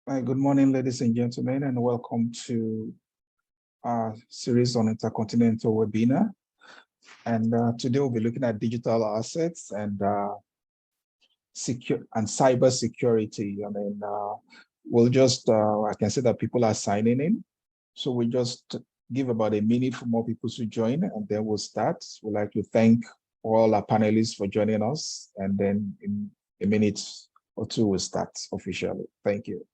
Hi, good morning, ladies and gentlemen, and welcome to our series on Intercontinental Webinar. And today we'll be looking at digital assets and cyber security. I mean, we'll just, I can see that people are signing in. So we just give about a minute for more people to join, and then we'll start. We'd like to thank all our panelists for joining us. And then in a minute or two, we'll start officially. Thank you.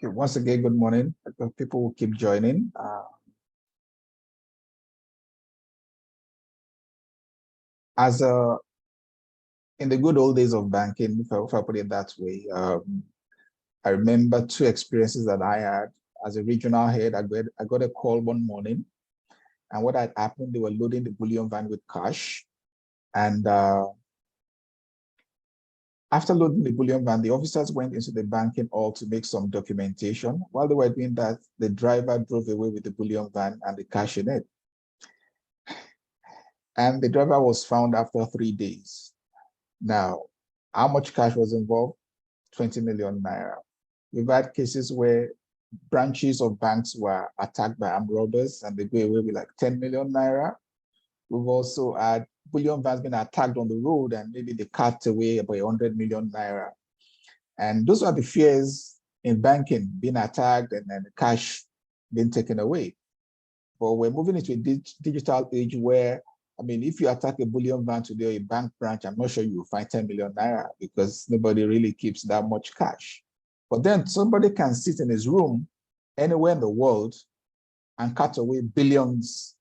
Okay, once again, good morning. People will keep joining. In the good old days of banking, if I put it that way, I remember two experiences that I had as a regional head. I got a call one morning, and what had happened, they were loading the bullion van with cash. And after loading the bullion van, the officers went into the banking hall to make some documentation. While they were doing that, the driver drove away with the bullion van and the cash in it. And the driver was found after 3 days. Now, how much cash was involved? 20 million naira. We've had cases where branches of banks were attacked by armed robbers and they go away with like 10 million naira. We've also had bullion vans being attacked on the road and maybe they cut away about 100 million naira. And those are the fears in banking, being attacked and then the cash being taken away. But we're moving into a digital age where, I mean, if you attack a bullion van today, a bank branch, I'm not sure you'll find 10 million naira because nobody really keeps that much cash. But then somebody can sit in his room anywhere in the world and cut away billions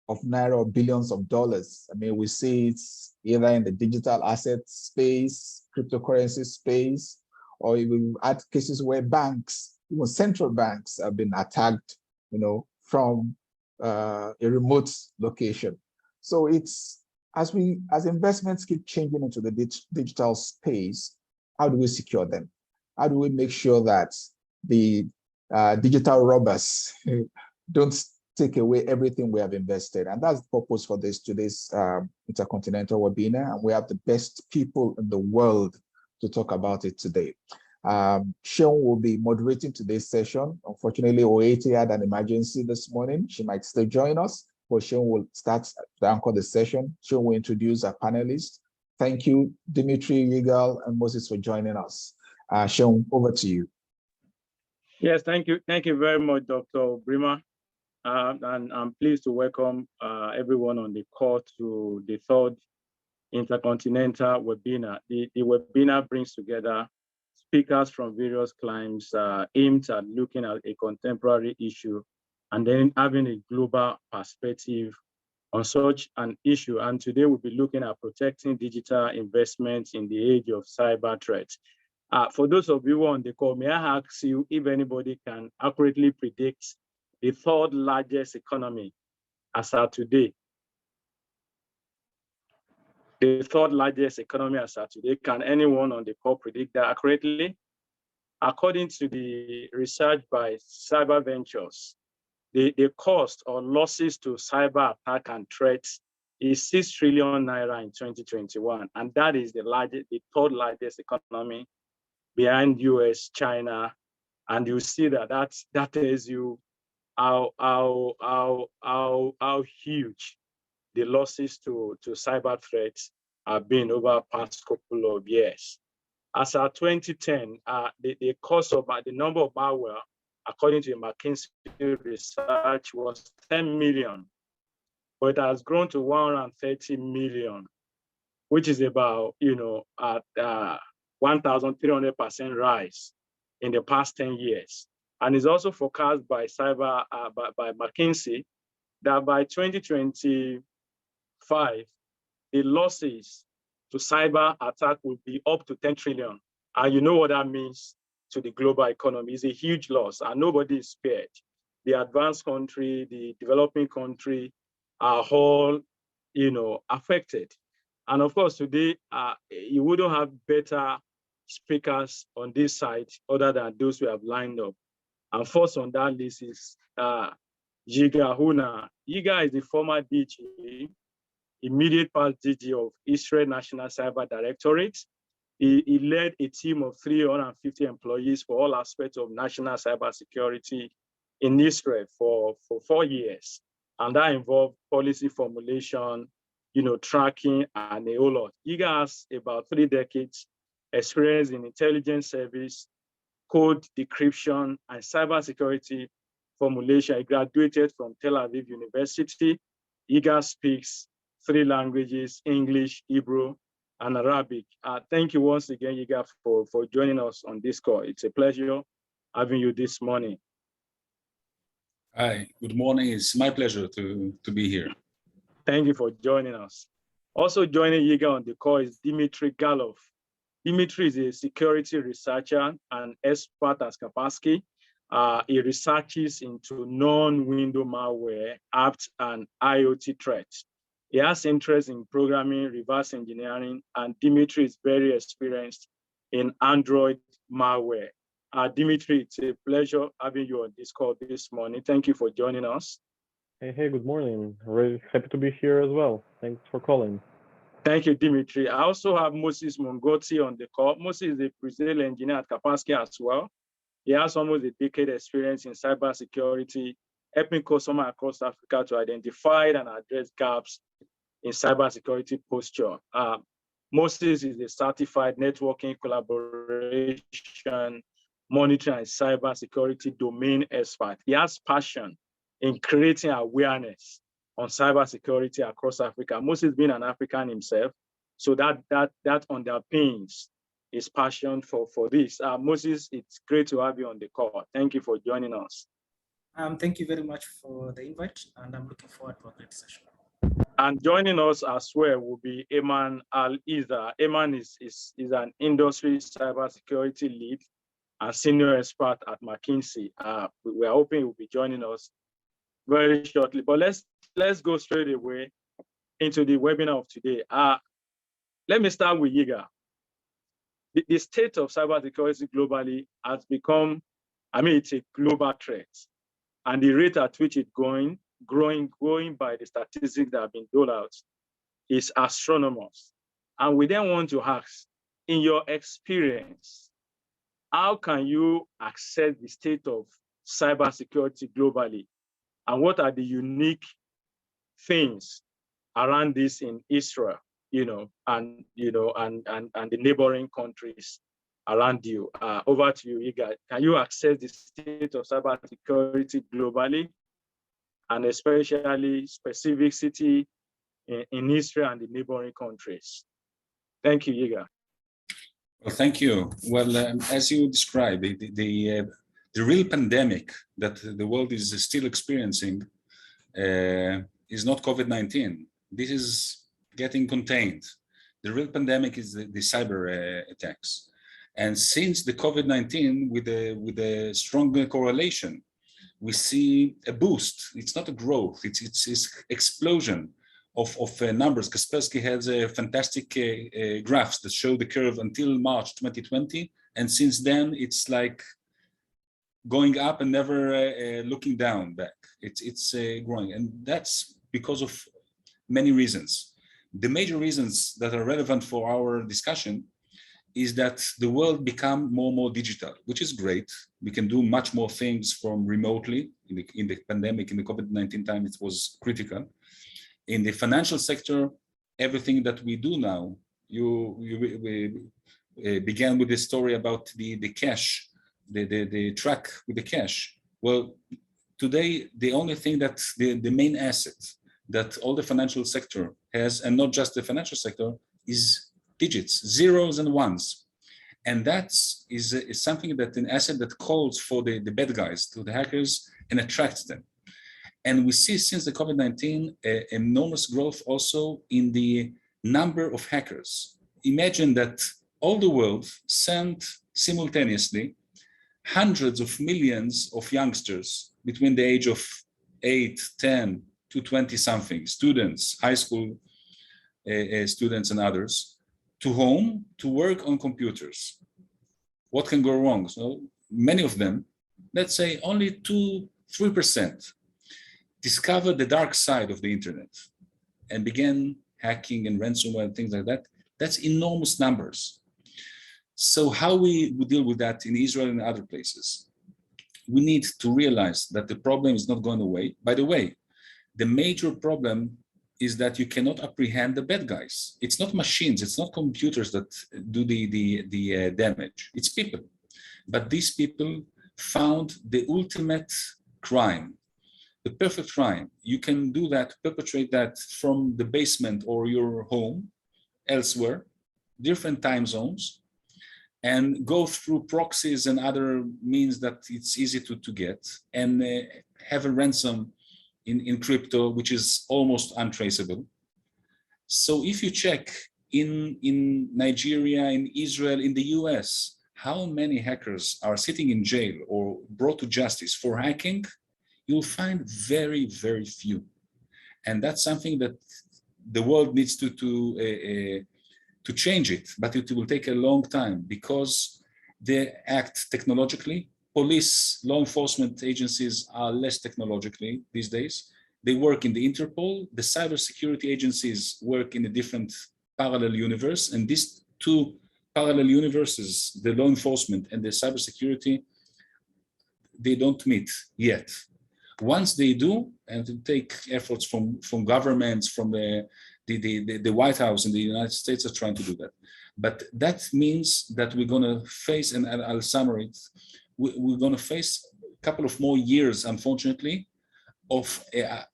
of naira or billions of dollars. I mean, we see it either in the digital asset space, cryptocurrency space, or even at cases where banks, even central banks, have been attacked, from a remote location. So it's as investments keep changing into the digital space, how do we secure them? How do we make sure that the digital robbers don't take away everything we have invested? And that's the purpose for today's Intercontinental Webinar. And we have the best people in the world to talk about it today. Sean will be moderating today's session. Unfortunately, Oeti had an emergency this morning. She might still join us, but Sean will start to anchor the session. Sean will introduce our panelists. Thank you, Dimitri, Yigal, and Moses for joining us. Sean, over to you. Yes, thank you. Thank you very much, Dr. Brima. And I'm pleased to welcome everyone on the call to the third Intercontinental Webinar. The webinar brings together speakers from various climes aimed at looking at a contemporary issue and then having a global perspective on such an issue. And today we'll be looking at protecting digital investments in the age of cyber threats. For those of you on the call, may I ask you if anybody can accurately predict the third largest economy as of today? The third largest economy as of today. Can anyone on the call predict that accurately? According to the research by Cyber Ventures, the cost or losses to cyber attack and threats is 6 trillion naira in 2021. And that is the third largest economy behind US, China, And you see that tells you how huge the losses to cyber threats have been over the past couple of years. As of 2010, the cost of the number of malware, according to McKinsey research, was 10 million, but it has grown to 130 million, which is about, at 1,300% rise in the past 10 years. And it's also forecast by by McKinsey that by 2025, the losses to cyber attack will be up to 10 trillion. And you know what that means to the global economy. It's a huge loss, and nobody is spared. The advanced country, the developing country are all, affected. And of course, today, you wouldn't have better speakers on this side other than those we have lined up. And first on that list is Yiga Huna. Yiga is the former DG, immediate past DG of Israel National Cyber Directorate. He led a team of 350 employees for all aspects of national cybersecurity in Israel for 4 years. And that involved policy formulation, tracking, and a whole lot. Yiga has about 3 decades experience in intelligence service, code decryption, and cybersecurity formulation. He graduated from Tel Aviv University. Yiga speaks 3 languages, English, Hebrew, and Arabic. Thank you once again, Yiga, for joining us on this call. It's a pleasure having you this morning. Hi, good morning. It's my pleasure to be here. Thank you for joining us. Also joining Yiga on the call is Dmitry Galov. Dmitry is a security researcher and expert at Kaspersky. He researches into non-window malware, apps, and IoT threats. He has interest in programming, reverse engineering, and Dmitry is very experienced in Android malware. Dmitry, it's a pleasure having you on this call this morning. Thank you for joining us. Hey, good morning. Really happy to be here as well. Thanks for calling. Thank you, Dmitry. I also have Moses Mongoti on the call. Moses is a pre-sale engineer at Kaspersky as well. He has almost a decade experience in cybersecurity, helping customers across Africa to identify and address gaps in cybersecurity posture. Moses is a certified networking, collaboration, monitoring, and cybersecurity domain expert. He has passion in creating awareness on cybersecurity across Africa. Moses being an African himself, so that underpins his passion for this. Moses, it's great to have you on the call. Thank you for joining us. Thank you very much for the invite, and I'm looking forward to a great session. And joining us as well will be Eman Al-Iza. Eman is an industry cybersecurity lead and senior expert at McKinsey. We are hoping he will be joining us very shortly. But let's go straight away into the webinar of today. Let me start with Yiga. The state of cybersecurity globally has become, it's a global threat. And the rate at which it's growing by the statistics that have been doled out is astronomous. And we then want to ask, in your experience, how can you assess the state of cybersecurity globally? And what are the unique things around this in Israel, and the neighboring countries around you? Over to you, Yiga. Can you assess the state of cybersecurity globally, and especially specificity in Israel and the neighboring countries? Thank you, Yiga. Well, thank you. Well, as you described, the real pandemic that the world is still experiencing is not COVID-19. This is getting contained. The real pandemic is the cyber attacks. And since the COVID-19, with a strong correlation, we see a boost. It's not a growth, it's explosion of numbers. Kaspersky has a fantastic graphs that show the curve until March 2020. And since then, it's like going up and never looking down back. It's growing. And that's because of many reasons. The major reasons that are relevant for our discussion is that the world become more and more digital, which is great. We can do much more things from remotely. In the pandemic, in the COVID-19 time, it was critical. In the financial sector, everything that we do now, we began with the story about the cash, the track with the cash. Well, today, the only thing that the main asset that all the financial sector has, and not just the financial sector, is digits, zeros and ones. And that is something that an asset that calls for the bad guys, to the hackers, and attracts them. And we see since the COVID-19 enormous growth also in the number of hackers. Imagine that all the world sent simultaneously hundreds of millions of youngsters between the age of 8, 10 to 20 something, students, high school students and others, to home to work on computers. What can go wrong? So many of them, let's say only 2-3%, discovered the dark side of the internet and began hacking and ransomware and things like that. That's enormous numbers. So how we deal with that in Israel and other places? We need to realize that the problem is not going away. By the way, the major problem is that you cannot apprehend the bad guys. It's not machines, it's not computers that do the damage, it's people. But these people found the ultimate crime, the perfect crime. You can do that, perpetrate that from the basement or your home, elsewhere, different time zones, and go through proxies and other means that it's easy to get, and have a ransom in crypto, which is almost untraceable. So if you check in Nigeria, in Israel, in the US, how many hackers are sitting in jail or brought to justice for hacking, you'll find very, very few. And that's something that the world needs to change it, but it will take a long time because they act technologically. Police, law enforcement agencies are less technologically these days. They work in the Interpol. The cybersecurity agencies work in a different parallel universe. And these two parallel universes, the law enforcement and the cybersecurity, they don't meet yet. Once they do, and to take efforts from governments, from the White House in the United States are trying to do that. But that means that we're going to face, and I'll summarize, we're going to face a couple of more years, unfortunately, of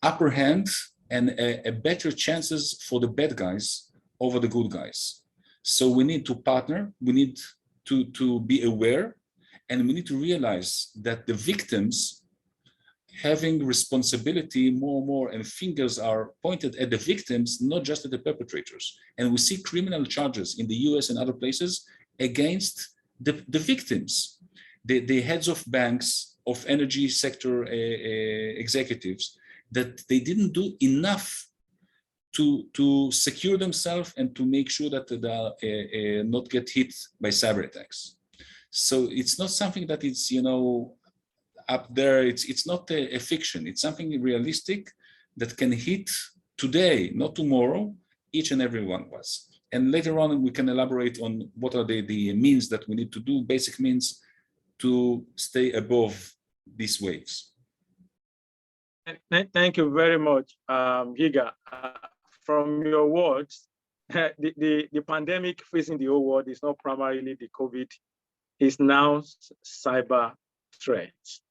upper hand and a better chances for the bad guys over the good guys. So we need to partner, we need to be aware, and we need to realize that the victims having responsibility more and more, and fingers are pointed at the victims, not just at the perpetrators. And we see criminal charges in the US and other places against the victims, the heads of banks, of energy sector executives, that they didn't do enough to secure themselves and to make sure that they not get hit by cyber attacks. So it's not something that it's, up there, it's not a fiction, it's something realistic that can hit today, not tomorrow, each and every one of us. And later on, we can elaborate on what are the means that we need to do, basic means to stay above these waves. Thank you very much, Giga. From your words, the pandemic facing the whole world is not primarily the COVID, it's now cyber threats.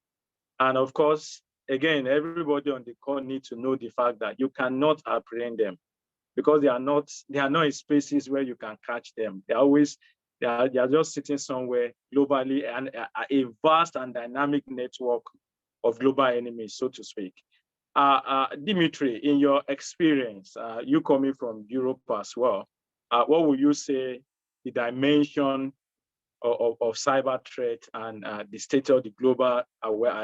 And of course, again, everybody on the call needs to know the fact that you cannot apprehend them because they are not in spaces where you can catch them. They are just sitting somewhere globally, and a vast and dynamic network of global enemies, so to speak. Dimitri, in your experience, you coming from Europe as well, what would you say the dimension of cyber threat and the state of the global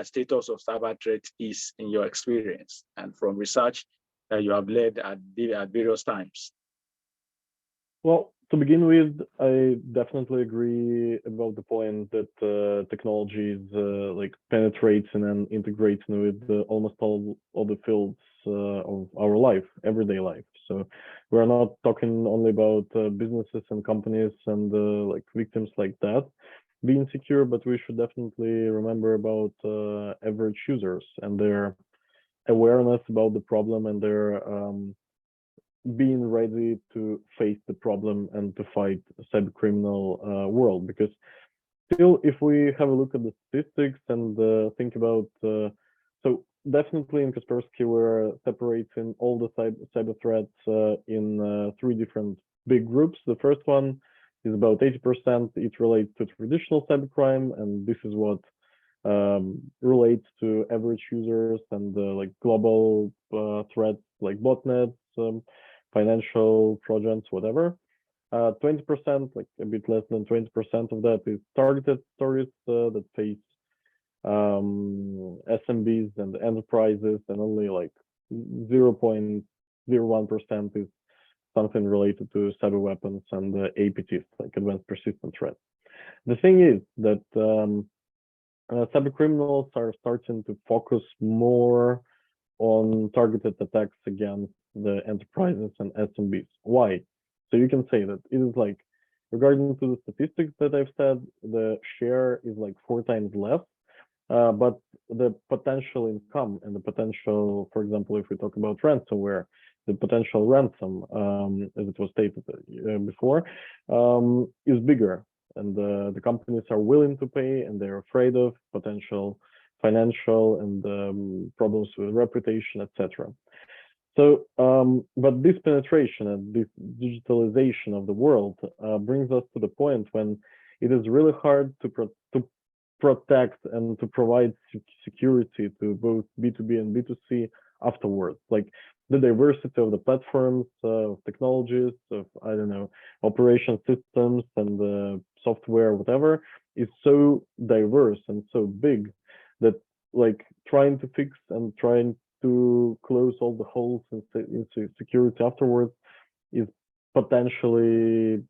status of cyber threat is in your experience and from research that you have led at various times? Well, to begin with, I definitely agree about the point that technologies like penetrates and then integrates with almost all the fields of our life, everyday life. So we're not talking only about businesses and companies and like victims like that being secure, but we should definitely remember about average users and their awareness about the problem and their being ready to face the problem and to fight cyber criminal world. Because still, if we have a look at the statistics and think about, so definitely in Kaspersky, we're separating all the cyber threats in three different big groups. The first one is about 80%. It relates to traditional cybercrime, and this is what relates to average users and like global threats like botnets, financial trojans, whatever. 20%, like a bit less than 20% of that is targeted stories that face SMBs and enterprises, and only like 0.01% is something related to cyber weapons and APTs, like advanced persistent threats. The thing is that cyber criminals are starting to focus more on targeted attacks against the enterprises and SMBs. Why? So you can say that it is like, regarding to the statistics that I've said, the share is like 4 times less, but the potential income and the potential, for example, if we talk about ransomware, the potential ransom, as it was stated before, is bigger. And the companies are willing to pay, and they're afraid of potential financial and problems with reputation, etc. So, but this penetration and this digitalization of the world brings us to the point when it is really hard to protect and to provide security to both B2B and B2C afterwards. Like the diversity of the platforms, of technologies, of, I don't know, operation systems and software, whatever, is so diverse and so big that like trying to fix and trying to close all the holes into security afterwards is potentially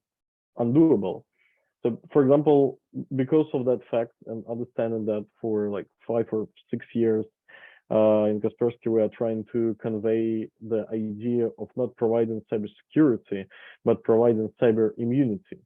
undoable. So, for example, because of that fact and understanding that for like 5 or 6 years in Kaspersky, we are trying to convey the idea of not providing cybersecurity, but providing cyber immunity.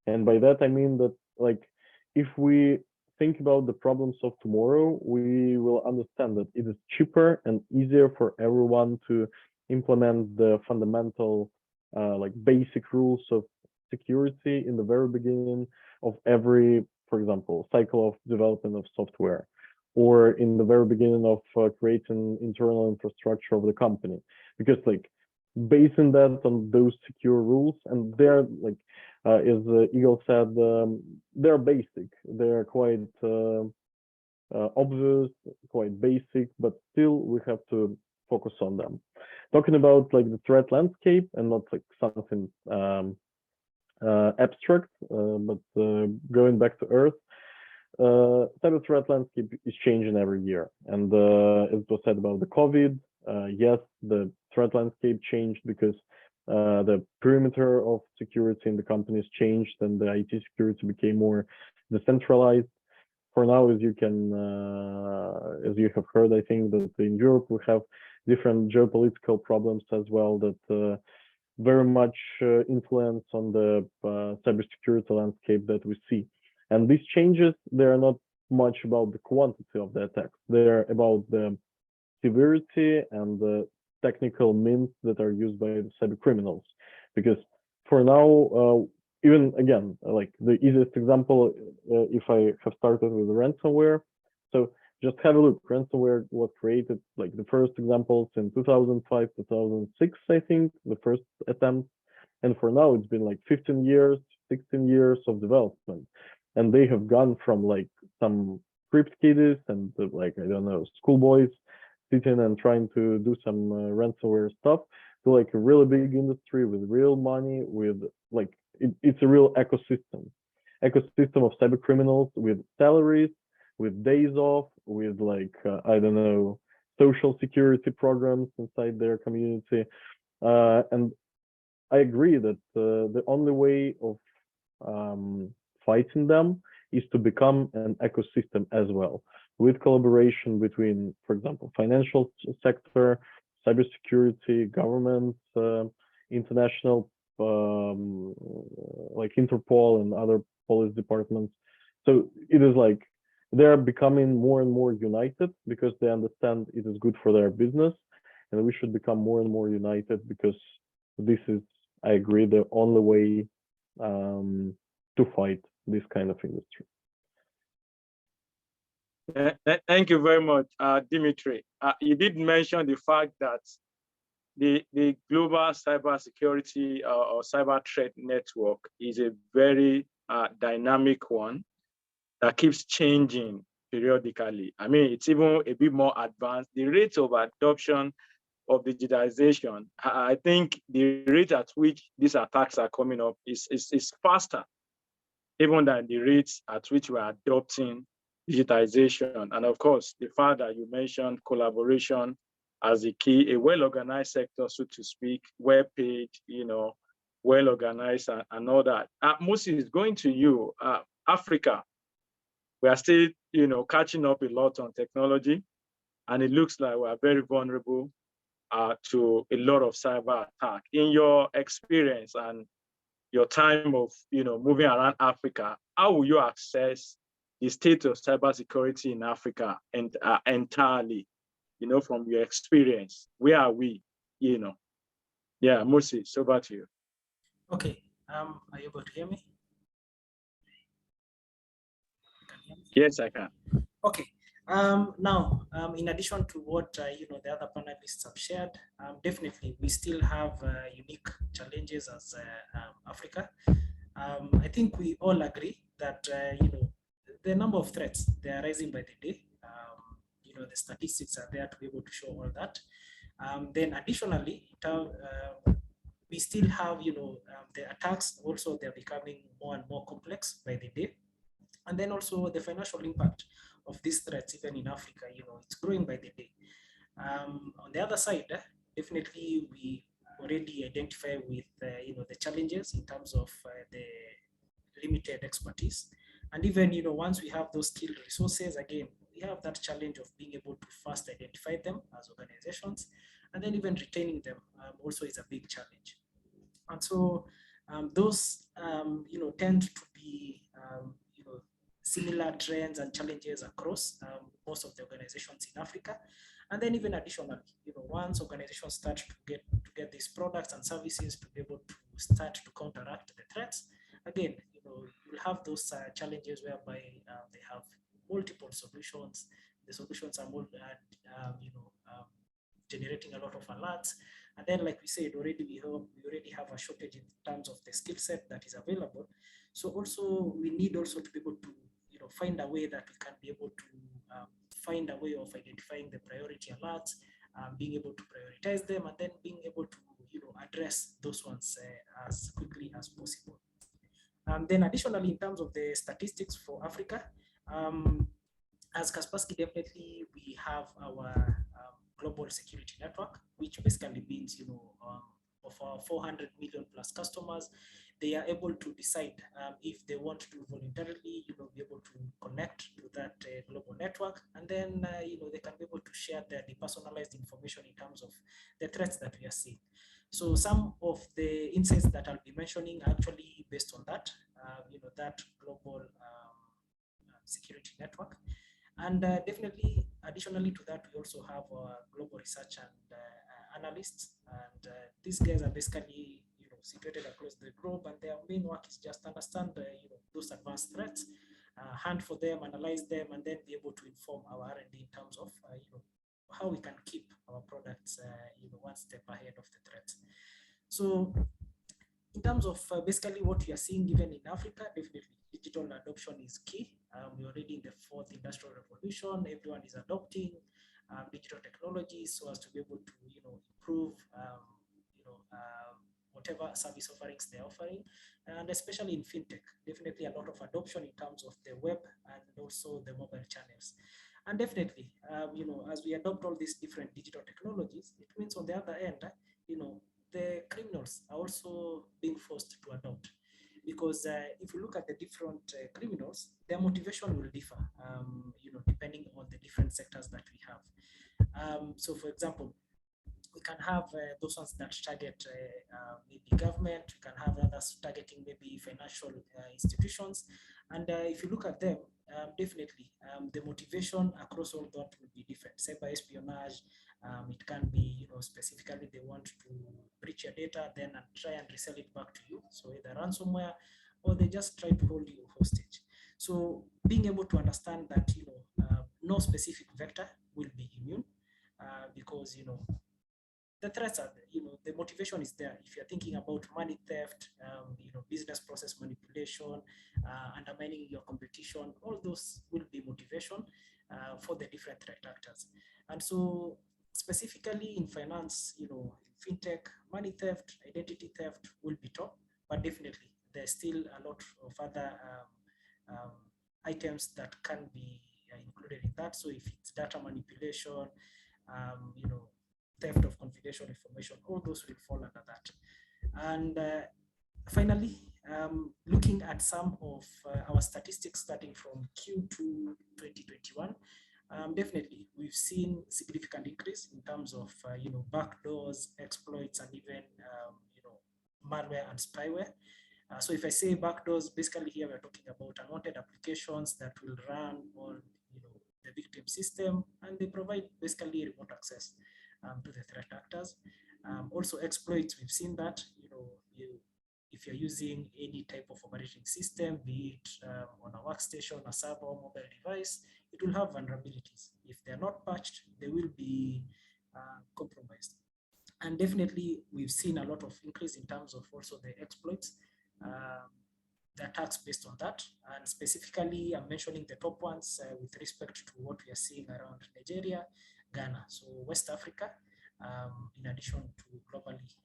And by that, I mean that like if we think about the problems of tomorrow, we will understand that it is cheaper and easier for everyone to implement the fundamental like basic rules of security in the very beginning of every, for example, cycle of development of software, or in the very beginning of creating internal infrastructure of the company, because like basing that on those secure rules, and they're like as Eagle said, they're basic, they're quite obvious, quite basic, but still we have to focus on them. Talking about like the threat landscape and not like something abstract, but going back to Earth, cyber threat landscape is changing every year. And as it was said about the COVID, yes, the threat landscape changed because the perimeter of security in the companies changed and the IT security became more decentralized. For now, as you can, as you have heard, I think that in Europe we have different geopolitical problems as well that very much influence on the cybersecurity landscape that we see. And these changes, they are not much about the quantity of the attacks. They're about the severity and the technical means that are used by the cyber criminals. Because for now, even again, like the easiest example, if I have started with ransomware, so just have a look. Ransomware was created, like the first examples in 2005, 2006, I think, the first attempt. And for now, it's been like 15 years, 16 years of development. And they have gone from like some script kiddies and like, I don't know, schoolboys sitting and trying to do some ransomware stuff to like a really big industry with real money, with like, it's a real ecosystem of cyber criminals with salaries, with days off, with like, I don't know, social security programs inside their community. And I agree that the only way of fighting them is to become an ecosystem as well, with collaboration between, for example, financial sector, cybersecurity, governments, international, like Interpol and other police departments. So it is like they're becoming more and more united because they understand it is good for their business, and we should become more and more united because this is, I agree, the only way to fight this kind of industry. Thank you very much, Dimitri. You did mention the fact that the global cybersecurity or cyber threat network is a very dynamic one that keeps changing periodically. I mean, it's even a bit more advanced. The rate of adoption of digitization, I think the rate at which these attacks are coming up is faster, even than the rates at which we're adopting digitization. And of course, the fact that you mentioned collaboration as a key, a well-organized sector, so to speak, well-paid, well-organized and all that. Moses, going to you, Africa, we are still, catching up a lot on technology, and it looks like we are very vulnerable to a lot of cyber attack. In your experience and your time of, moving around Africa, how will you assess the state of cybersecurity in Africa and entirely, from your experience? Where are we, Yeah, Moses, over to you. Okay, are you able to hear me? Yes, I can. Okay. Now, in addition to what the other panelists have shared, definitely we still have unique challenges as Africa. I think we all agree that the number of threats, they are rising by the day. The statistics are there to be able to show all that. Then additionally, we still have the attacks also, they're becoming more and more complex by the day. And then also the financial impact of these threats, even in Africa, it's growing by the day. On the other side, definitely we already identify with the challenges in terms of the limited expertise. And even once we have those skilled resources, again, we have that challenge of being able to first identify them as organizations, and then even retaining them also is a big challenge. And so those tend to be similar trends and challenges across most of the organizations in Africa. And then even additionally, once organizations start to get these products and services to be able to start to counteract the threats, again, you'll have those challenges whereby they have multiple solutions. The solutions are more, generating a lot of alerts. And then, like we said already, we already have a shortage in terms of the skill set that is available. So also we need also to be able to find a way that we can be able to find a way of identifying the priority alerts, being able to prioritize them, and then being able to address those ones as quickly as possible. Then additionally, in terms of the statistics for Africa, as Kaspersky, definitely we have our global security network, which basically means of our 400 million plus customers, they are able to decide if they want to voluntarily, be able to connect to that global network, and then they can be able to share their depersonalized information in terms of the threats that we are seeing. So some of the insights that I'll be mentioning are actually based on that, that global security network. And definitely, additionally to that, we also have our global research and analysts, and these guys are basically situated across the globe, and their main work is just understand those advanced threats, hunt for them, analyze them, and then be able to inform our R&D in terms of how we can keep our products one step ahead of the threats. So in terms of basically what we are seeing even in Africa, definitely digital adoption is key. We're already in the 4th industrial revolution. Everyone is adopting digital technologies so as to be able to improve whatever service offerings they're offering, and especially in fintech, definitely a lot of adoption in terms of the web and also the mobile channels. And definitely, as we adopt all these different digital technologies, it means on the other end, the criminals are also being forced to adopt. Because if you look at the different criminals, their motivation will differ, depending on the different sectors that we have. So, for example, We can have those ones that target maybe government. We can have others targeting maybe financial institutions. And if you look at them, definitely the motivation across all that will be different. Cyber espionage, it can be, specifically they want to breach your data then and try and resell it back to you. So either ransomware, or they just try to hold you hostage. So being able to understand that, no specific vector will be immune, because, the threats are, the motivation is there. If you're thinking about money theft, business process manipulation, undermining your competition, all those will be motivation for the different threat actors. And so specifically in finance, fintech, money theft, identity theft will be top, but definitely there's still a lot of other items that can be included in that. So if it's data manipulation, theft of confidential information, all those will fall under that. And finally, looking at some of our statistics starting from Q2 2021, definitely we've seen significant increase in terms of backdoors, exploits, and even malware and spyware. So if I say backdoors, basically here we're talking about unwanted applications that will run on the victim system, and they provide basically remote access to the threat actors. Also exploits, we've seen that, if you're using any type of operating system, be it on a workstation, a server, or mobile device, it will have vulnerabilities. If they're not patched, they will be compromised. And definitely we've seen a lot of increase in terms of also the exploits, the attacks based on that. And specifically, I'm mentioning the top ones with respect to what we are seeing around Nigeria, Ghana, so West Africa, in addition to globally.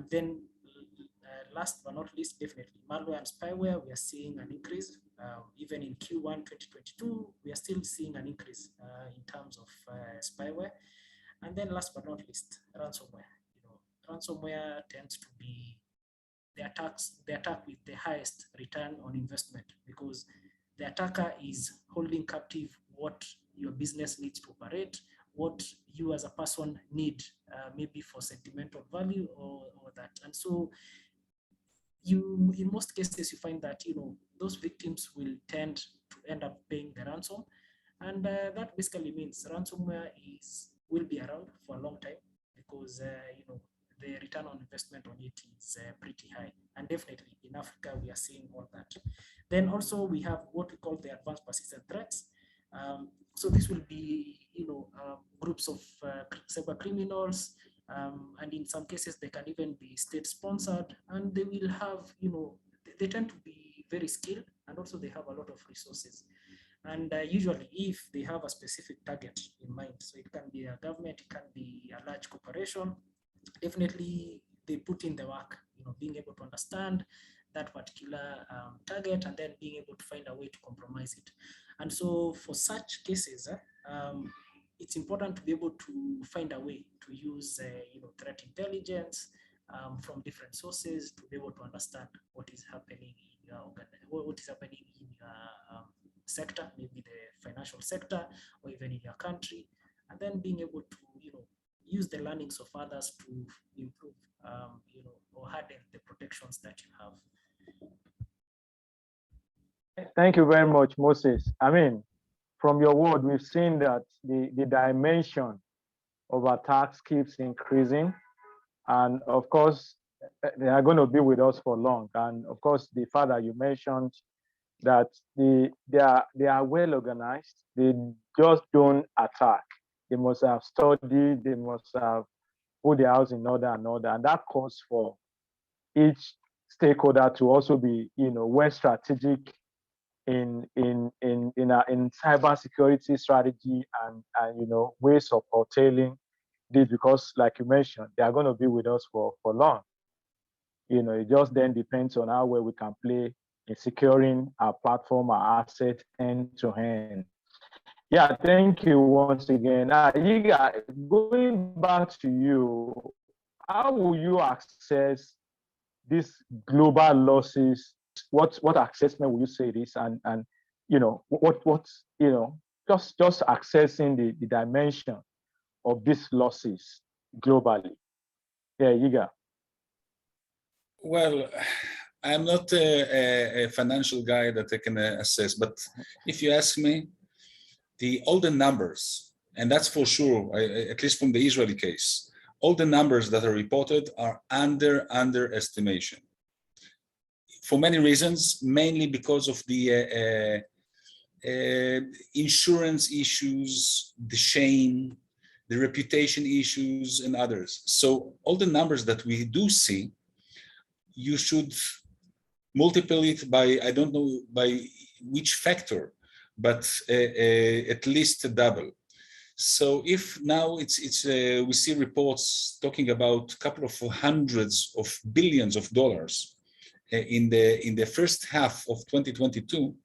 Then last but not least, definitely malware and spyware, we are seeing an increase. Even in Q1 2022, we are still seeing an increase in terms of spyware. And then last but not least, ransomware. Ransomware tends to be the attack with the highest return on investment, because the attacker is holding captive what your business needs to operate, what you as a person need, maybe for sentimental value or that. And so in most cases, you find that, those victims will tend to end up paying the ransom. And that basically means ransomware will be around for a long time, because, the return on investment on it is pretty high. And definitely in Africa, we are seeing all that. Then also we have what we call the advanced persistent threats. So this will be, groups of cyber criminals, and in some cases they can even be state-sponsored, and they will have, they tend to be very skilled, and also they have a lot of resources. And usually, if they have a specific target in mind, so it can be a government, it can be a large corporation, definitely they put in the work, being able to understand that particular target, and then being able to find a way to compromise it. And so for such cases, it's important to be able to find a way to use threat intelligence from different sources to be able to understand what is happening in your sector, maybe the financial sector, or even in your country, and then being able to use the learnings of others to improve or harden the protections that you have. Thank you very much, Moses. I mean, from your word, we've seen that the dimension of attacks keeps increasing. And of course, they are going to be with us for long. And of course, the father, you mentioned that they are well organized. They just don't attack. They must have studied, they must have put their house in order and order. And that calls for each stakeholder to also be, well strategic in cybersecurity strategy and ways of curtailing this, because like you mentioned, they are going to be with us for long. It just then depends on how well we can play in securing our platform, our asset end to end. Yeah, thank you once again. Yiga, going back to you, how will you access these global losses? What assessment will you say this, and just accessing the dimension of these losses, globally? Yeah, Yiga. Well, I'm not a financial guy that I can assess, but if you ask me, all the numbers, and that's for sure, at least from the Israeli case, all the numbers that are reported are underestimation. For many reasons, mainly because of the insurance issues, the shame, the reputation issues, and others. So all the numbers that we do see, you should multiply it by, I don't know by which factor, but at least double. So if now we see reports talking about a couple of hundreds of billions of dollars in the first half of 2022,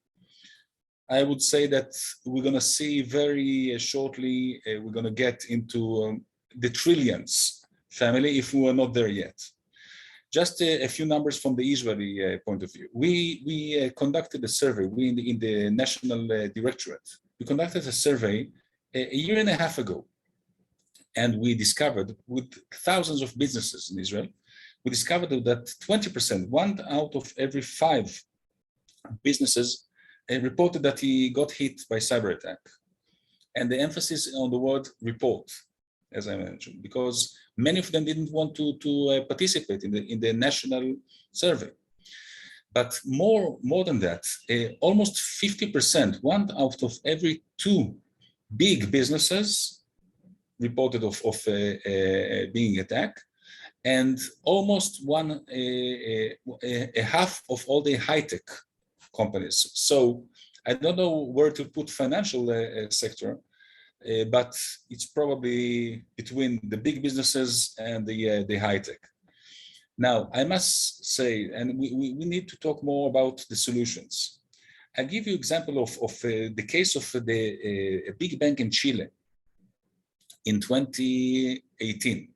I would say that we're going to see very shortly, we're going to get into the trillions family if we are not there yet. Just a few numbers from the Israeli point of view. We conducted a survey, we in the National Directorate, we conducted a survey a year and a half ago. And we discovered with thousands of businesses in Israel, we discovered that 20%, 1 out of every 5 businesses reported that he got hit by cyber attack. And the emphasis on the word report, as I mentioned, because many of them didn't want to participate in the national survey. But more than that, almost 50%, 1 out of every 2 big businesses reported of being attacked, and almost a half of all the high-tech companies. So I don't know where to put financial sector, but it's probably between the big businesses and the high-tech. Now, I must say, and we need to talk more about the solutions. I'll give you an example of the case of a big bank in Chile in 2018.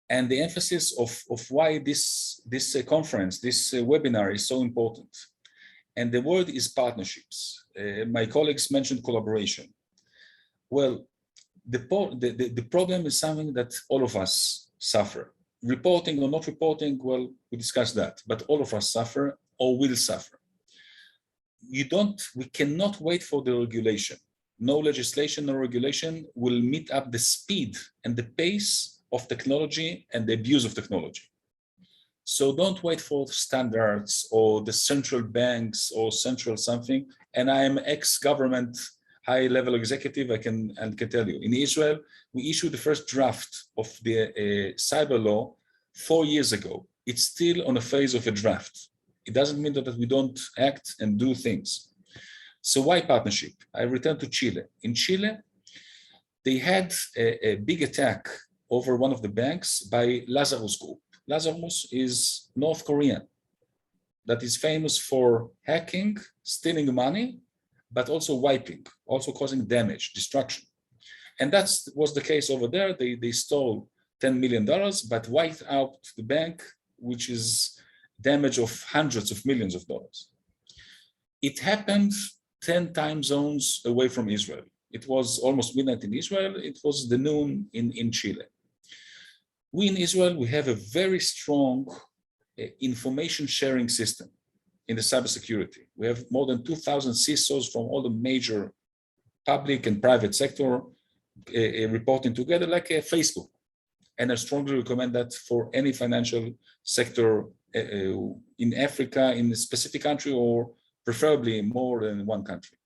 And the emphasis of why this conference, this webinar is so important. And the word is partnerships. My colleagues mentioned collaboration. Well, the problem is something that all of us suffer. Reporting or not reporting, well, we discussed that, but all of us suffer or will suffer. We cannot wait for the regulation. No legislation or regulation will meet up the speed and the pace of technology and the abuse of technology. So don't wait for standards or the central banks or central something. And I am ex-government high-level executive, I can tell you. In Israel, we issued the first draft of the cyber law 4 years ago. It's still on a phase of a draft. It doesn't mean that we don't act and do things. So why partnership? I returned to Chile. In Chile, they had a big attack over one of the banks by Lazarus Group. Lazarus is North Korean that is famous for hacking, stealing money, but also wiping, also causing damage, destruction. And that was the case over there. They stole $10 million, but wiped out the bank, which is damage of hundreds of millions of dollars. It happened 10 time zones away from Israel. It was almost midnight in Israel. It was the noon in Chile. We in Israel, we have a very strong information sharing system in the cybersecurity. We have more than 2,000 CISOs from all the major public and private sector reporting together like a Facebook. And I strongly recommend that for any financial sector in Africa, in a specific country, or preferably more than one country.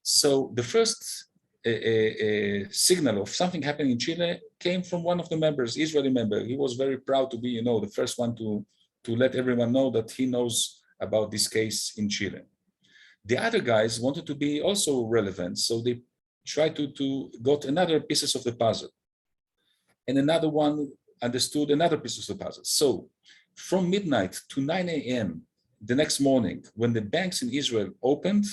So the first signal of something happening in Chile came from one of the members, Israeli member. He was very proud to be, the first one to let everyone know that he knows about this case in Chile. The other guys wanted to be also relevant, so they tried to got another pieces of the puzzle. And another one understood another piece of the puzzle. So from midnight to 9 a.m. the next morning, when the banks in Israel opened,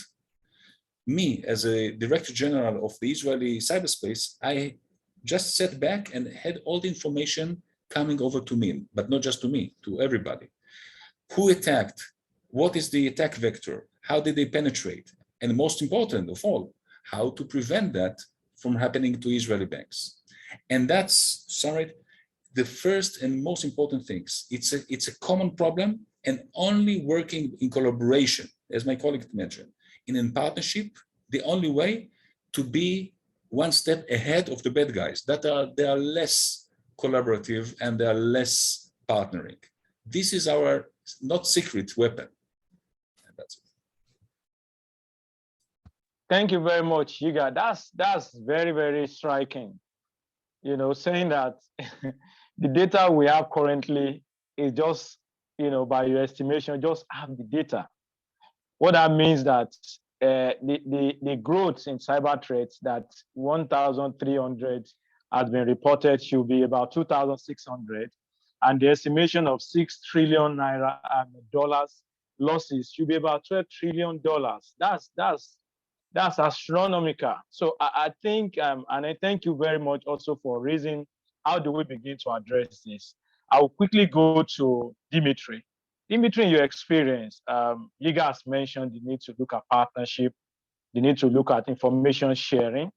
me as a director general of the Israeli cyberspace, I just sat back and had all the information coming over to me, but not just to me, to everybody. Who attacked? What is the attack vector? How did they penetrate? And most important of all, how to prevent that from happening to Israeli banks. And that's, sorry, the first and most important things. It's a common problem, and only working in collaboration, as my colleague mentioned, in partnership, the only way to be one step ahead of the bad guys that they are less collaborative and they are less partnering. This is our not secret weapon. And that's it. Thank you very much, Yiga. That's very, very striking. You know, saying that the data we have currently is just, you know, by your estimation, just have the data. What that means that the growth in cyber threats that 1,300 has been reported should be about 2,600, and the estimation of 6 trillion naira dollars losses should be about $12 trillion. That's astronomical. So I think, and I thank you very much also for raising how do we begin to address this. I'll quickly go to Dimitri. Dimitri, in your experience, you guys mentioned the need to look at partnership, the need to look at information sharing,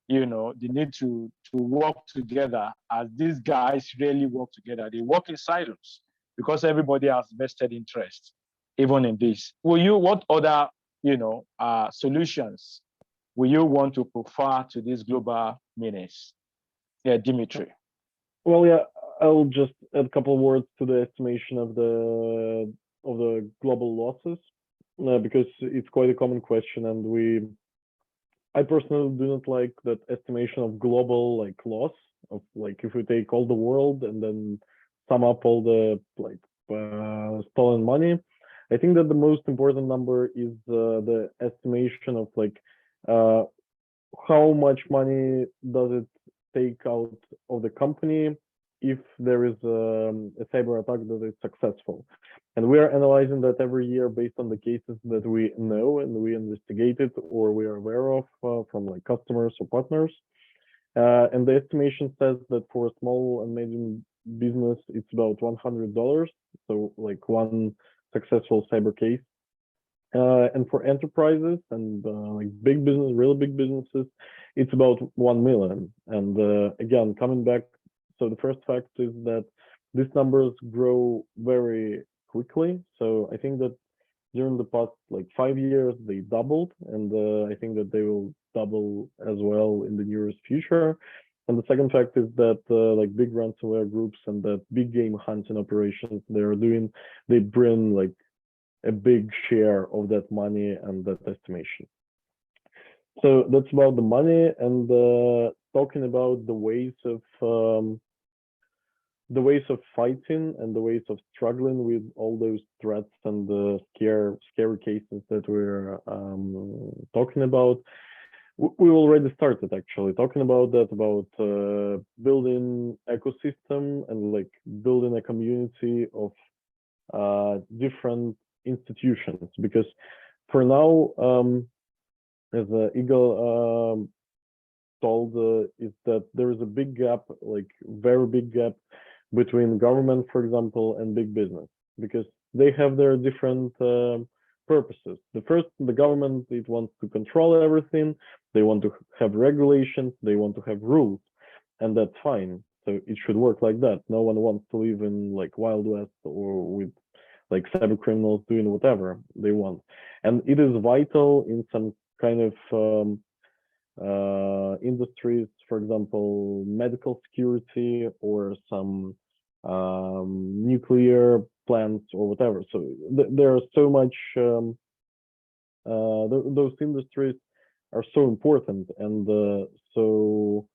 you know, the need to work together, as these guys really work together. They work in silos because everybody has vested interest, even in this. What other, you know, solutions will you want to prefer to these global menace? Yeah, Dimitri. Well, yeah, I'll just add a couple of words to the estimation of the global losses, because it's quite a common question, and I personally do not like that estimation of global like loss of like if we take all the world and then sum up all the like stolen money. I think that the most important number is the estimation of like how much money does it take out of the company if there is a cyber attack that is successful. And we are analyzing that every year based on the cases that we know and we investigated or we are aware of from like customers or partners. And the estimation says that for a small and medium business, it's about $100. So like one successful cyber case. And for enterprises and like big business, really big businesses, it's about 1 million. And again, coming back, so the first fact is that these numbers grow very quickly. So I think that during the past like 5 years, they doubled, and I think that they will double as well in the nearest future. And the second fact is that like big ransomware groups and that big game hunting operations they bring like a big share of that money and that estimation. So that's about the money, and talking about the ways of fighting and the ways of struggling with all those threats and the scary cases that we're talking about. We already started actually talking about that, about building ecosystem and like building a community of different institutions, because for now, as Eagle told, is that there is a big gap, like very big gap between government, for example, and big business, because they have their different purposes. The government, it wants to control everything. They want to have regulations. They want to have rules, and that's fine. So it should work like that. No one wants to live in like Wild West or with like cyber criminals doing whatever they want. And it is vital in some kind of industries, for example, medical security or some nuclear plants or whatever. So there are so much, those industries are so important, and so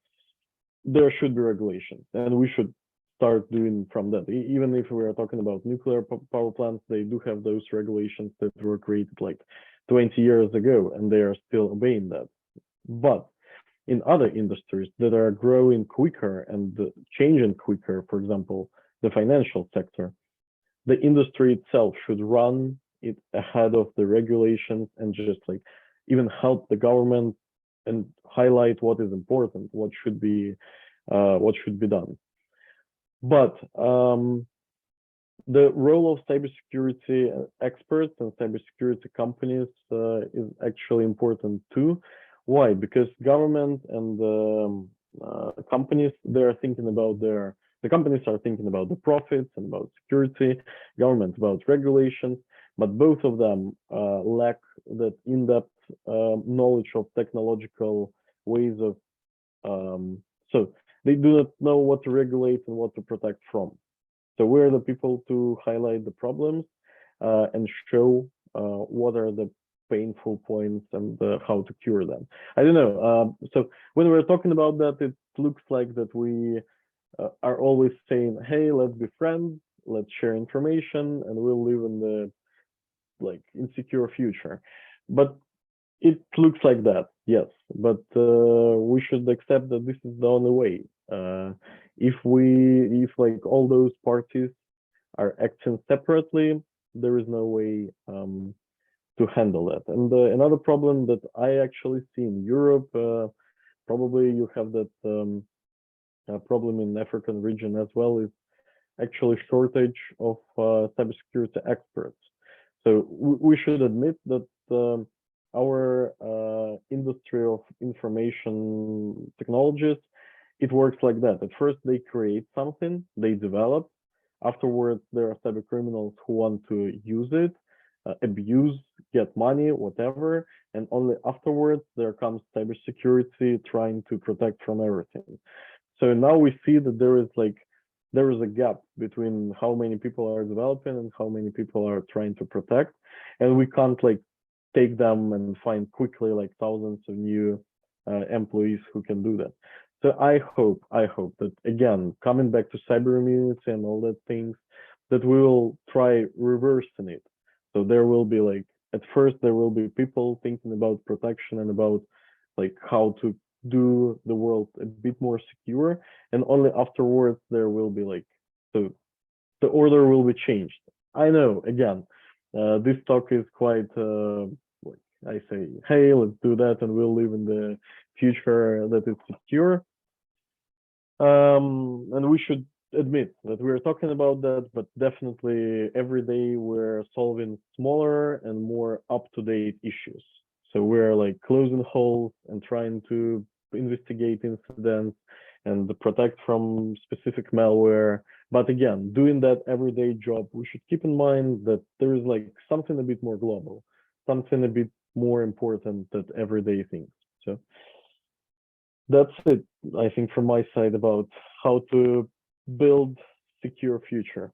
there should be regulations, and we should start doing from that. Even if we are talking about nuclear power plants, they do have those regulations that were created like 20 years ago, and they are still obeying that. But in other industries that are growing quicker and changing quicker, for example, the financial sector, the industry itself should run it ahead of the regulations and just like even help the government and highlight what is important, what should be done. But the role of cybersecurity experts and cybersecurity companies is actually important too. Why? Because government and companies, they're thinking about the companies are thinking about the profits and about security, government about regulations, but both of them lack that in-depth knowledge of technological ways of, so they do not know what to regulate and what to protect from. So we're the people to highlight the problems and show what are the painful points and how to cure them. I don't know. So when we're talking about that, it looks like that we are always saying, hey, let's be friends, let's share information, and we'll live in the like insecure future. But it looks like that, yes. But we should accept that this is the only way. If like all those parties are acting separately, there is no way to handle that. And another problem that I actually see in Europe, probably you have that problem in African region as well, is actually shortage of cybersecurity experts. So we should admit that our industry of information technologies, it works like that. At first, they create something, they develop. Afterwards, there are cyber criminals who want to use it, abuse, get money, whatever. And only afterwards, there comes cybersecurity trying to protect from everything. So now we see that there is a gap between how many people are developing and how many people are trying to protect. And we can't like take them and find quickly like thousands of new employees who can do that. So I hope that, again, coming back to cyber immunity and all that things, that we will try reversing it. So there will be like, at first there will be people thinking about protection and about like how to do the world a bit more secure, and only afterwards there will be like, so the order will be changed. I know, again, this talk is quite like I say, hey, let's do that and we'll live in the future that is secure. And we should admit that we're talking about that, but definitely every day we're solving smaller and more up-to-date issues. So we're like closing holes and trying to investigate incidents and protect from specific malware. But again, doing that everyday job, we should keep in mind that there is like something a bit more global, something a bit more important than everyday things. So that's it, I think, from my side about how to build secure future.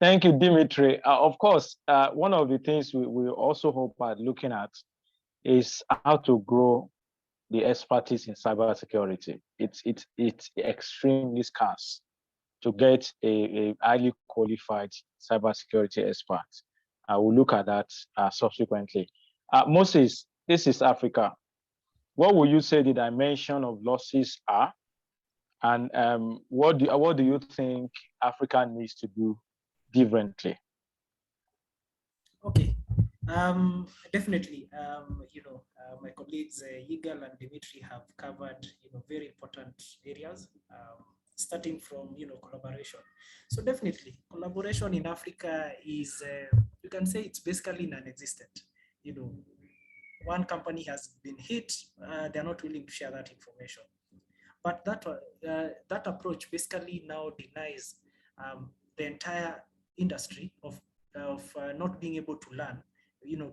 Thank you, Dimitri. Of course, one of the things we also hope at looking at is how to grow the expertise in cybersecurity. It's extremely scarce to get a highly qualified cybersecurity expert. We'll look at that subsequently. Moses, this is Africa. What would you say the dimension of losses are? And what do you think Africa needs to do differently? Okay, definitely. My colleagues Yigal and Dimitri have covered very important areas, starting from collaboration. So definitely, collaboration in Africa is you can say it's basically non-existent. One company has been hit, they're not willing to share that information. But that approach basically now denies the entire industry of not being able to learn,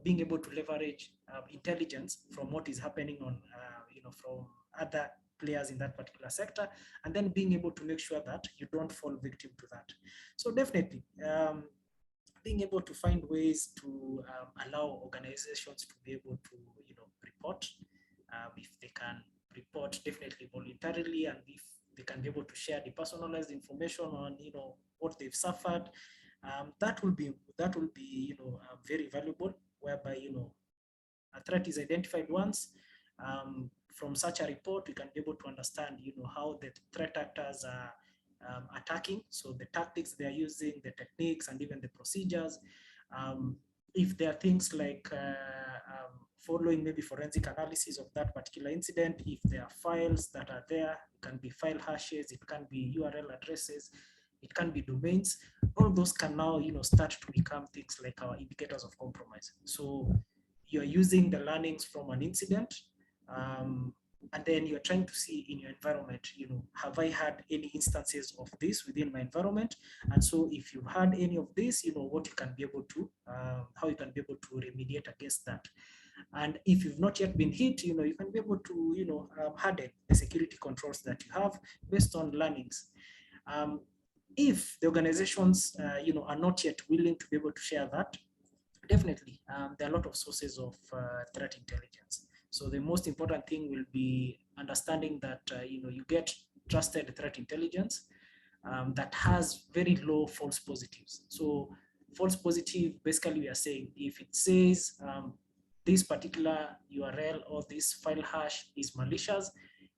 being able to leverage intelligence from what is happening on, from other players in that particular sector, and then being able to make sure that you don't fall victim to that. So definitely, being able to find ways to allow organizations to be able to, report, if they can report definitely voluntarily, and if they can be able to share the personalized information on, what they've suffered, that will be very valuable, whereby, a threat is identified once. From such a report, we can be able to understand, how the threat actors are attacking. So the tactics they are using, the techniques, and even the procedures. If there are things like following maybe forensic analysis of that particular incident, if there are files that are there, it can be file hashes, it can be URL addresses, it can be domains. All those can now, start to become things like our indicators of compromise. So you're using the learnings from an incident, and then you're trying to see in your environment, have I had any instances of this within my environment? And so if you've had any of this, what you can be able to, how you can be able to remediate against that. And if you've not yet been hit, you can be able to, harden the security controls that you have based on learnings. If the organizations, are not yet willing to be able to share that, definitely, there are a lot of sources of threat intelligence. So the most important thing will be understanding that, you get trusted threat intelligence that has very low false positives. So false positive, basically we are saying if it says this particular URL or this file hash is malicious,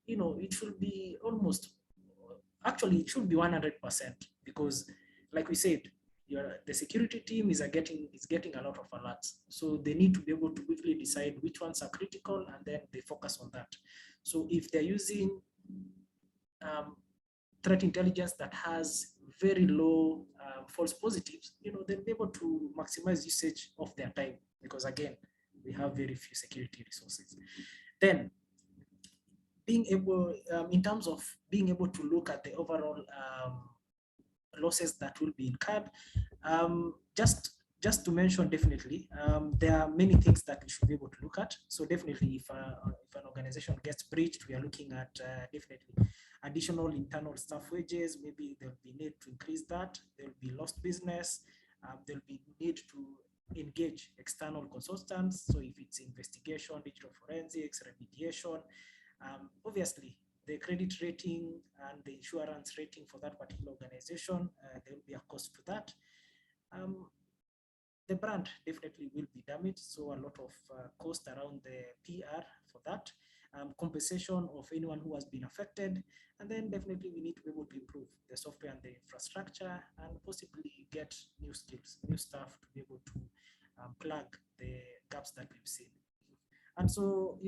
it should be almost, actually it should be 100%, because like we said, the security team is getting a lot of alerts. So they need to be able to quickly decide which ones are critical, and then they focus on that. So if they're using threat intelligence that has very low false positives, they'll be able to maximize usage of their time, because again, we have very few security resources. Then being able, in terms of being able to look at the overall losses that will be incurred, just to mention, definitely, there are many things that we should be able to look at. So definitely, if an organization gets breached, we are looking at definitely additional internal staff wages. Maybe there'll be need to increase that. There'll be lost business. There'll be need to engage external consultants. So if it's investigation, digital forensics, remediation, obviously, the credit rating and the insurance rating for that particular organization, there will be a cost to that. The brand definitely will be damaged, so a lot of cost around the PR for that. Compensation of anyone who has been affected, and then definitely we need to be able to improve the software and the infrastructure, and possibly get new skills, new staff to be able to plug the gaps that we've seen. And so,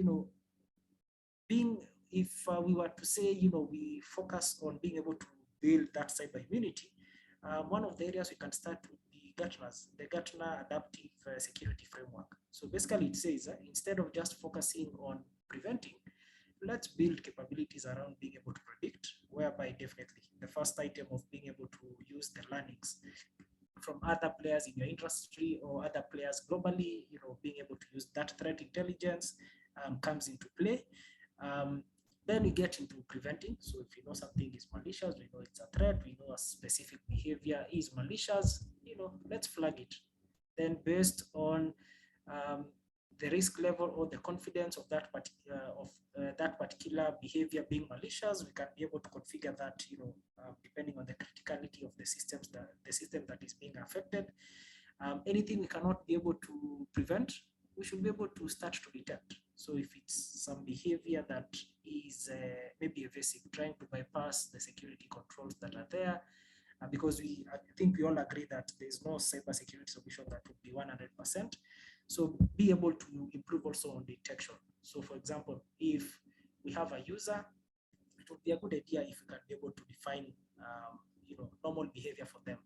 if we were to say, we focus on being able to build that cyber immunity, one of the areas we can start would be the Gartner Adaptive Security Framework. So basically it says, instead of just focusing on preventing, let's build capabilities around being able to predict, whereby definitely the first item of being able to use the learnings from other players in your industry or other players globally, being able to use that threat intelligence comes into play. Then we get into preventing. So if you know something is malicious, we know it's a threat, we know a specific behavior is malicious, let's flag it. Then based on the risk level or the confidence of that particular behavior being malicious, we can be able to configure that, depending on the criticality of the system that is being affected. Anything we cannot be able to prevent, we should be able to start to detect. So if it's some behavior that is maybe evasive, trying to bypass the security controls that are there, because I think we all agree that there's no cybersecurity solution that would be 100%. So be able to improve also on detection. So for example, if we have a user, it would be a good idea if we can be able to define normal behavior for them.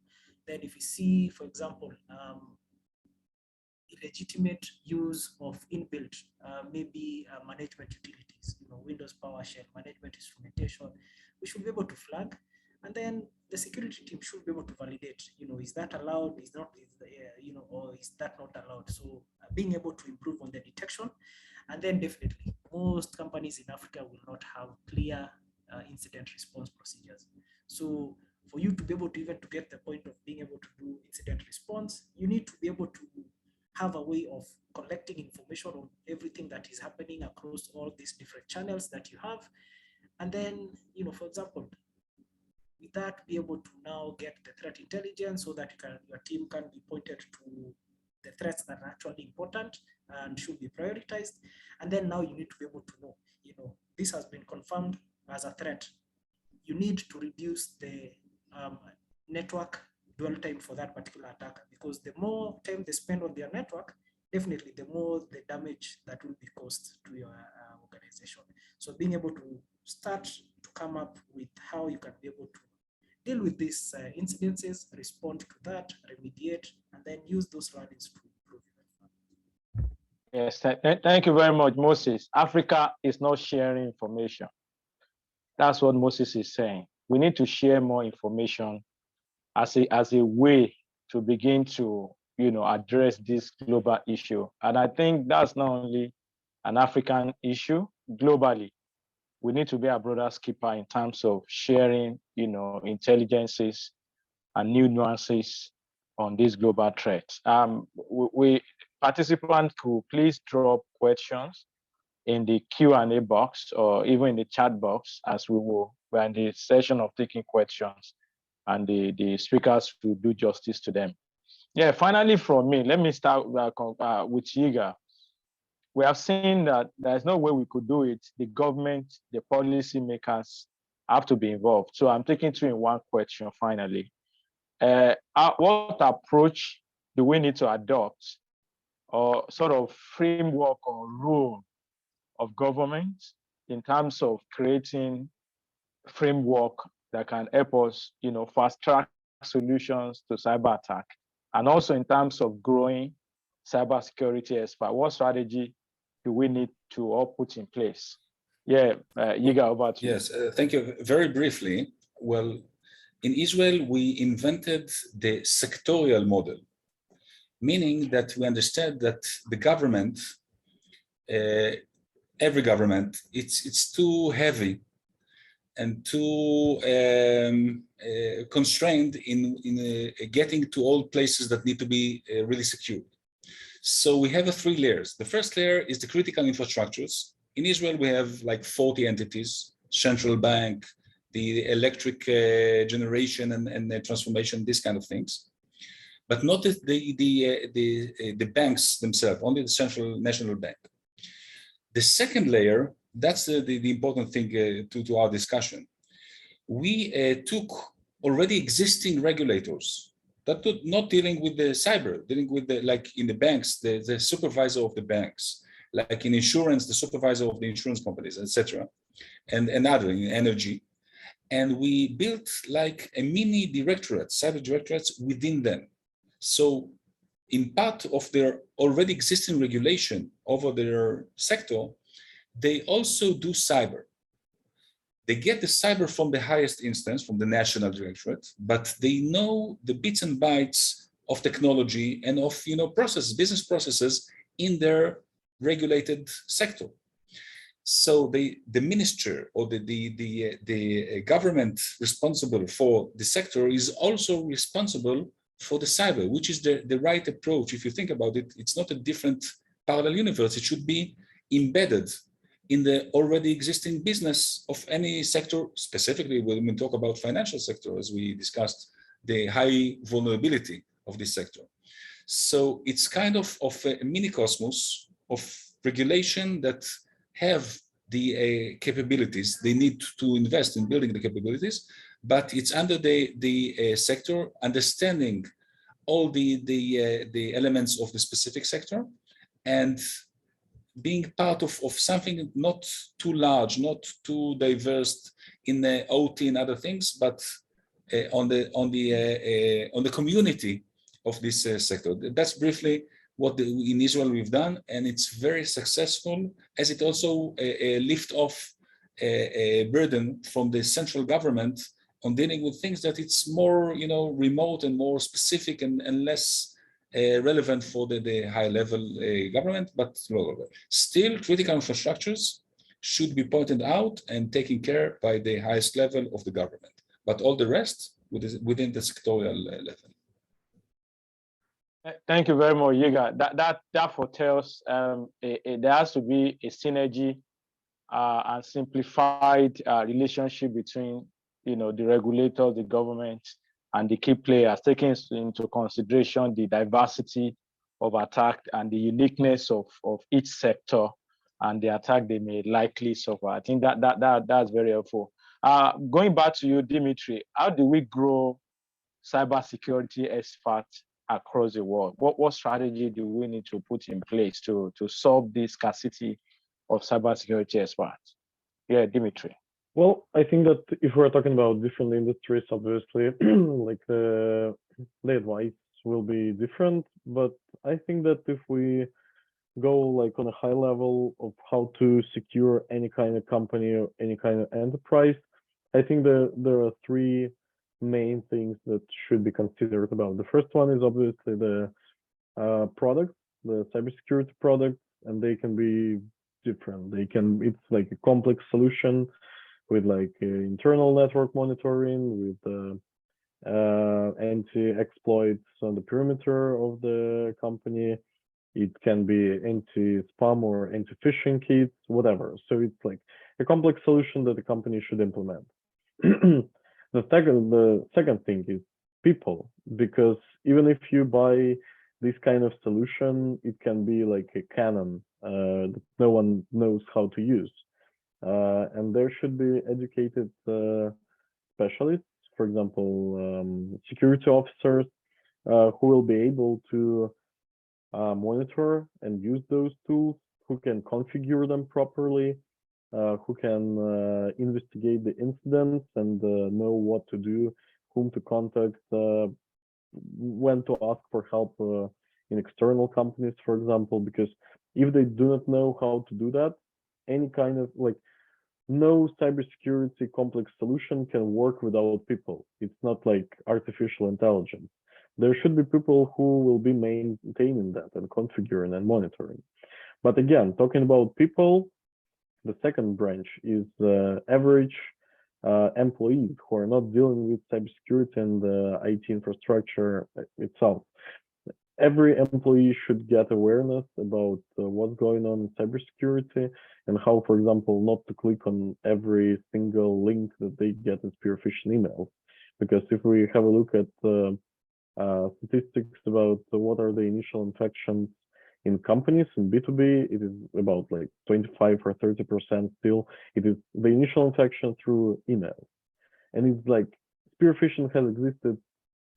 Then if you see, for example, illegitimate use of inbuilt maybe management utilities, Windows PowerShell, management instrumentation, we should be able to flag, and then the security team should be able to validate, is that allowed, is not, or is that not allowed? So being able to improve on the detection, and then definitely most companies in Africa will not have clear incident response procedures. So for you to be able to even to get the point of being able to do incident response, you need to be able to have a way of collecting information on everything that is happening across all these different channels that you have. And then, for example, with that, be able to now get the threat intelligence so that your team can be pointed to the threats that are actually important and should be prioritized. And then now you need to be able to know, this has been confirmed as a threat. You need to reduce the network dwell time for that particular attacker, because the more time they spend on their network, definitely the more the damage that will be caused to your organization. So being able to start to come up with how you can be able to deal with these incidences, respond to that, remediate, and then use those learnings to improve. Yes, thank you very much, Moses. Africa is not sharing information. That's what Moses is saying. We need to share more information as a way to begin to, address this global issue. And I think that's not only an African issue. Globally, we need to be a brother's keeper in terms of sharing, intelligences and new nuances on these global threats. We participants could please drop questions in the Q&A box or even in the chat box, as we're in the session of taking questions, and the speakers will do justice to them. Yeah, finally from me, let me start with Yiga. We have seen that there's no way we could do it. The government, the policy makers have to be involved. So I'm taking two in one question finally. What approach do we need to adopt, or sort of framework or rule of government in terms of creating framework that can help us, fast track solutions to cyber attack, and also in terms of growing cybersecurity expert? What strategy do we need to all put in place? Yeah, Yiga, over to you. Yes, thank you. Very briefly, well, in Israel, we invented the sectorial model, meaning that we understand that the government, every government, it's too heavy and too constrained in getting to all places that need to be really secure. So we have three layers. The first layer is the critical infrastructures. In Israel, we have like 40 entities, central bank, the electric generation and transformation, these kind of things, but not the banks themselves, only the central national bank. The second layer, that's the important thing to our discussion. We took already existing regulators that not dealing with the cyber, dealing with like in the banks, the supervisor of the banks, like in insurance, the supervisor of the insurance companies, etc., and other in energy. And we built like a mini directorate, cyber directorates within them. So in part of their already existing regulation over their sector, they also do cyber. They get the cyber from the highest instance, from the national directorate, but they know the bits and bytes of technology and of business processes in their regulated sector. So the minister or the government responsible for the sector is also responsible for the cyber, which is the right approach. If you think about it, it's not a different parallel universe. It should be embedded in the already existing business of any sector, specifically when we talk about financial sector, as we discussed, the high vulnerability of this sector. So it's kind of a mini cosmos of regulation that have the capabilities. They need to invest in building the capabilities, but it's under the sector, understanding all the elements of the specific sector, and being part of something not too large, not too diverse in the OT and other things, but on the community of this sector. That's briefly what in Israel we've done, and it's very successful, as it also lift off a burden from the central government on dealing with things that it's more remote and more specific and less relevant for the high level government, but still critical infrastructures should be pointed out and taken care by the highest level of the government, but all the rest within the sectorial level. Thank you very much, Yiga. That foretells there has to be a synergy and simplified relationship between the regulators, the government, and the key players, taking into consideration the diversity of attack and the uniqueness of each sector and the attack they may likely suffer. I think that's very helpful. Going back to you, Dimitri, how do we grow cybersecurity experts across the world? What strategy do we need to put in place to solve this scarcity of cybersecurity experts? Yeah, Dimitri. Well, I think that if we're talking about different industries, obviously, like the advice will be different. But I think that if we go like on a high level of how to secure any kind of company or any kind of enterprise, I think there are three main things that should be considered about. The first one is obviously the products, the cybersecurity products, and they can be different. It's like a complex solution with like internal network monitoring, with anti-exploits on the perimeter of the company. It can be anti-spam or anti-phishing kits, whatever. So it's like a complex solution that the company should implement. The second thing is people, because even if you buy this kind of solution, it can be like a cannon that no one knows how to use. And there should be educated specialists, for example, security officers, who will be able to monitor and use those tools, who can configure them properly, who can investigate the incidents and know what to do, whom to contact, when to ask for help in external companies, for example, because if they do not know how to do that, any kind of like no cybersecurity complex solution can work without people. It's not like artificial intelligence. There should be people who will be maintaining that and configuring and monitoring. But again, talking about people, the second branch is average employees who are not dealing with cybersecurity and the IT infrastructure itself. Every employee should get awareness about what's going on in cybersecurity and how, for example, not to click on every single link that they get as pure phishing emails. Because if we have a look at statistics about what are the initial infections in companies in B2B, it is about like 25 or 30% still. It is the initial infection through email. And it's like spear phishing has existed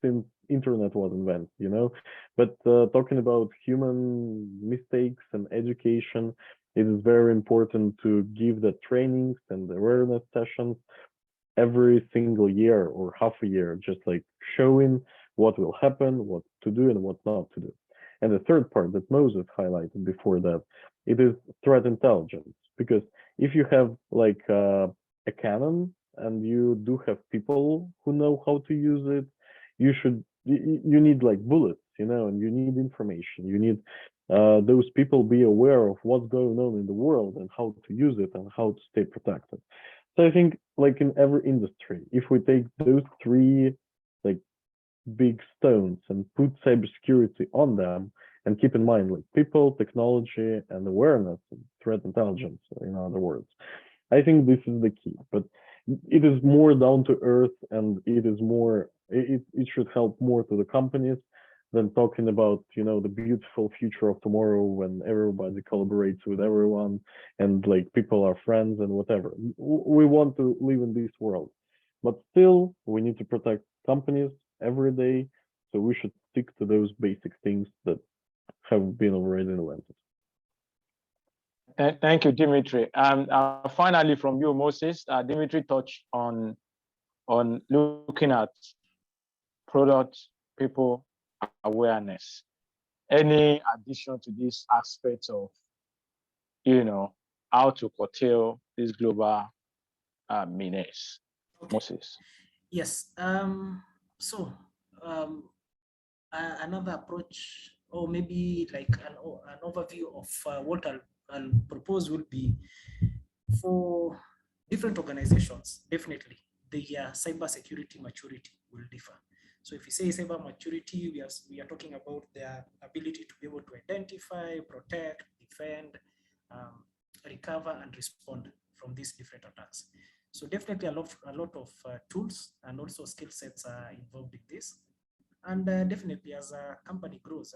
since internet was invented, you know. But talking about human mistakes and education, it is very important to give the trainings and awareness sessions every single year or half a year, just like showing what will happen, what to do and what not to do. And the third part that Moses highlighted before that, it is threat intelligence. Because if you have like a cannon and you do have people who know how to use it, you need like bullets, you know, and you need information. You need those people be aware of what's going on in the world and how to use it and how to stay protected. So I think like in every industry, if we take those three like big stones and put cybersecurity on them and keep in mind like people, technology, and awareness, and threat intelligence, in other words, I think this is the key. But it is more down to earth, and it should help more to the companies than talking about, you know, the beautiful future of tomorrow when everybody collaborates with everyone and like people are friends and whatever. We want to live in this world, but still we need to protect companies every day. So we should stick to those basic things that have been already invented. Thank you, Dimitri. Finally, from you, Moses, Dimitri touched on looking at product, people, awareness. Any addition to this aspect of, you know, how to curtail this global menace? Okay. Moses. Yes. Another approach, or maybe like an overview of what I'll propose would be for different organizations. Definitely, their cybersecurity maturity will differ. So if you say cyber maturity, we are talking about their ability to be able to identify, protect, defend, recover, and respond from these different attacks. So definitely a lot of tools and also skill sets are involved in this. And definitely as a company grows,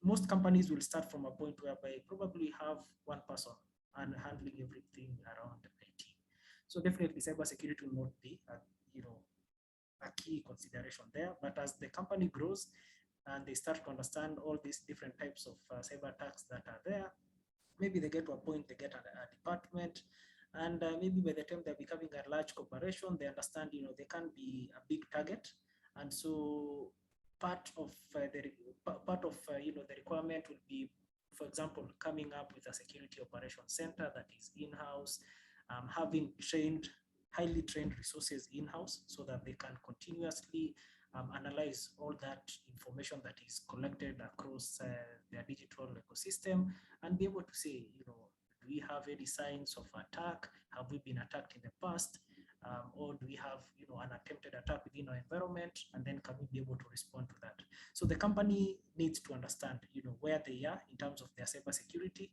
most companies will start from a point whereby probably have one person and handling everything around IT. So definitely cybersecurity will not be a key consideration there. But as the company grows and they start to understand all these different types of cyber attacks that are there, maybe they get to a point, they get a department, and maybe by the time they're becoming a large corporation, they understand, they can be a big target. And so part of the requirement will be for example, coming up with a security operations center that is in-house, having highly trained resources in-house so that they can continuously analyze all that information that is collected across their digital ecosystem and be able to say, do we have any signs of attack? Have we been attacked in the past? Or do we have, an attempted attack within our environment? And then can we be able to respond to that? So the company needs to understand, where they are in terms of their cybersecurity,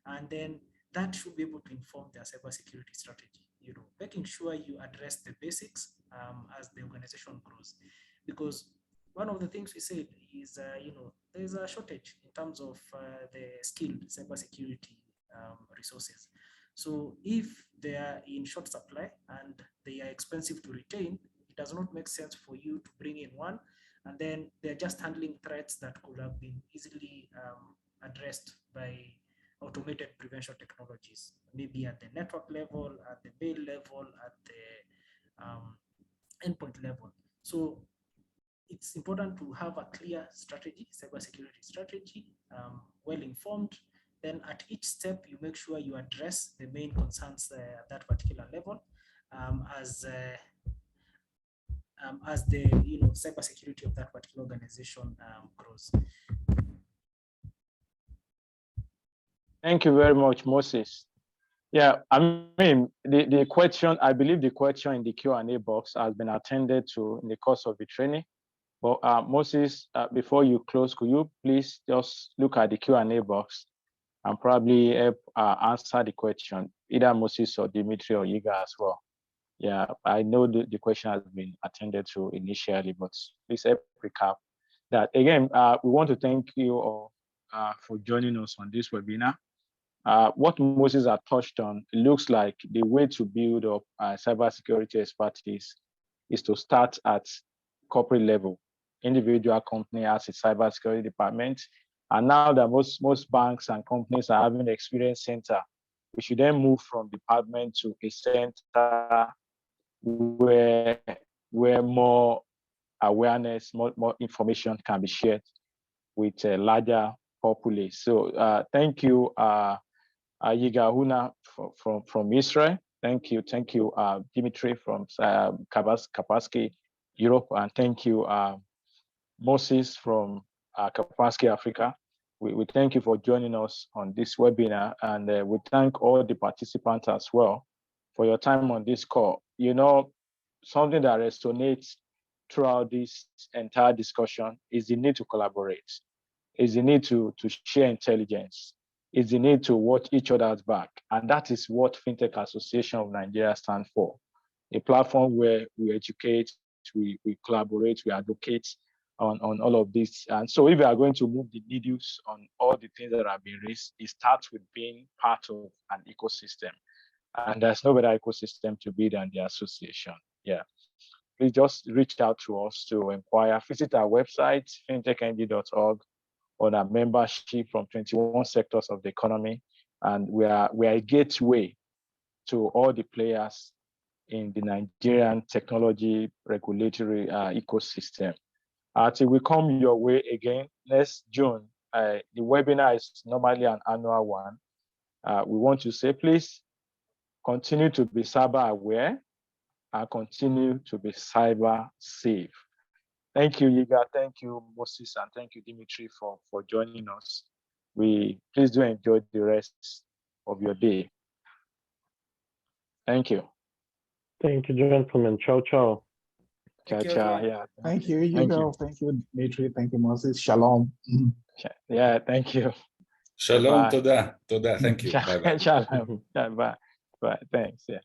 and then that should be able to inform their cybersecurity strategy. Making sure you address the basics as the organization grows, because one of the things we said is, there's a shortage in terms of the skilled cybersecurity resources. So if they are in short supply and they are expensive to retain, it does not make sense for you to bring in one, and then they're just handling threats that could have been easily addressed by automated prevention technologies, maybe at the network level, at the mail level, at the endpoint level. So it's important to have a clear strategy, cybersecurity strategy, well informed. Then at each step, you make sure you address the main concerns at that particular level, as the cybersecurity of that particular organization grows. Thank you very much, Moses. Yeah, I mean, the question, I believe the question in the Q&A box has been attended to in the course of the training. But Moses, before you close, could you please just look at the Q&A box and probably help answer the question, either Moses or Dimitri or Yiga as well. Yeah, I know the question has been attended to initially, but please help recap that. Again, we want to thank you all for joining us on this webinar. What Moses has touched on, it looks like the way to build up cybersecurity expertise is to start at corporate level. Individual company has a cybersecurity department. And now that most banks and companies are having an experience center, we should then move from department to a center where more awareness, more information can be shared with a larger populace. So thank you, Yiga Huna from Israel. Thank you, Dimitri from Kaspersky Europe, and thank you, Moses from Kaspersky Africa. We thank you for joining us on this webinar, and we thank all the participants as well for your time on this call. Something that resonates throughout this entire discussion is the need to collaborate, is the need to share intelligence, is the need to watch each other's back. And that is what FinTech Association of Nigeria stands for, a platform where we educate, we collaborate, we advocate on all of this. And so if we are going to move the needles on all the things that have been raised, it starts with being part of an ecosystem. And there's no better ecosystem to be than the association. Yeah. Please just reach out to us to inquire. Visit our website, fintechng.org, on our membership from 21 sectors of the economy. And we are a gateway to all the players in the Nigerian technology regulatory ecosystem. Till we come your way again next June, the webinar is normally an annual one. We want to say, please continue to be cyber aware and continue to be cyber safe. Thank you, Yiga. Thank you, Moses, and thank you, Dimitri, for joining us. Please do enjoy the rest of your day. Thank you. Thank you, gentlemen. Ciao, ciao. Ciao, ciao. Yeah. Thank you, Yiga. Thank you, Dimitri. Thank you, Moses. Shalom. Yeah, thank you. Shalom, toda. Thank you. Bye-bye. Shalom. Bye. Bye. Thanks. Yeah.